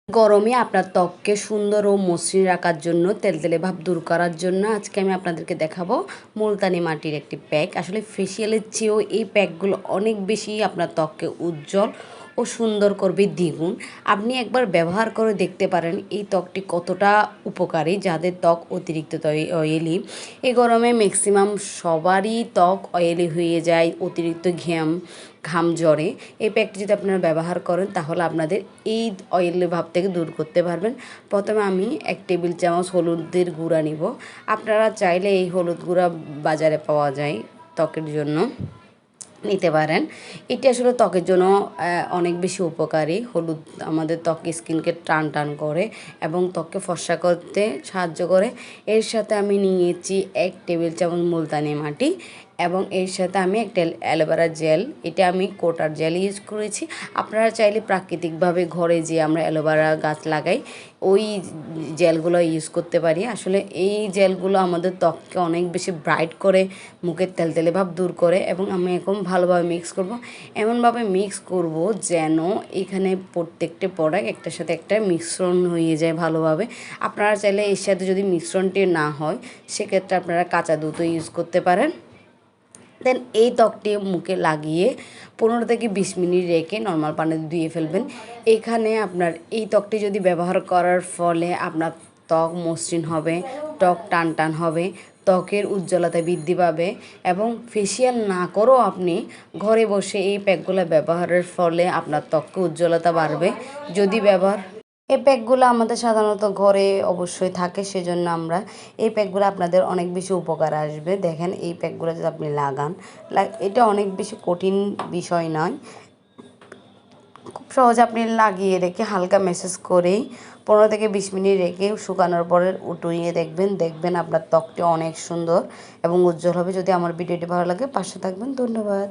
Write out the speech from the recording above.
গরমে আপনার ত্বককে সুন্দর ও মসৃণ রাখার জন্য তেলতেলে ভাব দূর করার জন্য আজকে আমি আপনাদেরকে দেখাবো মুলতানি মাটির একটি প্যাক। আসলে ফেসিয়ালের চেয়েও এই প্যাকগুলো অনেক বেশি আপনার ত্বককে উজ্জ্বল ও সুন্দর করবে দ্বিগুণ। আপনি একবার ব্যবহার করে দেখতে পারেন এই ত্বকটি কতটা উপকারী যাদের ত্বক অতিরিক্ত অয়েলি। এই গরমে ম্যাক্সিমাম সবারই ত্বক অয়েলি হয়ে যায়, অতিরিক্ত ঘাম জ্বরে। এই প্যাকটি যদি আপনারা ব্যবহার করেন তাহলে আপনাদের এই অয়েলি ভাব থেকে দূর করতে পারবেন। প্রথমে আমি 1 টেবিল চামচ হলুদের গুঁড়া নিব। আপনারা চাইলে এই হলুদ গুঁড়া বাজারে পাওয়া যায়, ত্বকের জন্য নিতে পারেন। এটি আসলে ত্বকের জন্য অনেক বেশি উপকারী। হলুদ আমাদের ত্বকে স্কিনকে টান করে এবং ত্বককে ফর্সা করতে সাহায্য করে। এর সাথে আমি নিয়েছি 1 টেবিল চামচ মুলতানি মাটি এবং এর সাথে আমি একটা অ্যালোভেরা জেল। এটা আমি কোটার জেল ইউজ করেছি। আপনারা চাইলে প্রাকৃতিকভাবে ঘরে যে আমরা অ্যালোভেরা গাছ লাগাই ওই জেলগুলো ইউজ করতে পারি। আসলে এই জেলগুলো আমাদের ত্বককে অনেক বেশি ব্রাইট করে, মুখের তেলতেলে ভাব দূর করে এবং আমি এখন ভালোভাবে মিক্স করব। এমনভাবে মিক্স করব যেন এখানে প্রত্যেকটা প্রোডাক্ট একটার সাথে একটা মিশ্রণ হয়ে যায় ভালোভাবে। আপনারা চাইলে এর সাথে যদি মিশ্রণটি না হয় সেক্ষেত্রে আপনারা কাঁচা দুধও ইউজ করতে পারেন। দেন এই ত্বকটি মুখে লাগিয়ে 15 থেকে 20 মিনিট রেখে নর্মাল পানিতে ধুয়ে ফেলবেন। এখানে আপনার এই ত্বকটি যদি ব্যবহার করার ফলে আপনার ত্বক মসৃণ হবে, ত্বক টান হবে, ত্বকের উজ্জ্বলতা বৃদ্ধি পাবে এবং ফেসিয়াল না করেও আপনি ঘরে বসে এই প্যাকগুলো ব্যবহারের ফলে আপনার ত্বকে উজ্জ্বলতা বাড়বে। যদি এই প্যাকগুলো আমাদের সাধারণত ঘরে অবশ্যই থাকে, সেজন্য আমরা এই প্যাকগুলো আপনাদের অনেক বেশি উপকার আসবে। দেখেন এই প্যাকগুলো যদি আপনি লাগান, এটা অনেক বেশি কঠিন বিষয় নয়, খুব সহজে আপনি লাগিয়ে রেখে হালকা ম্যাসাজ করেই 15 থেকে 20 মিনিট রেখে শুকানোর পরে উঠিয়ে দেখবেন আপনার ত্বকটি অনেক সুন্দর এবং উজ্জ্বল হবে। যদি আমার ভিডিওটি ভালো লাগে পাশে থাকবেন। ধন্যবাদ।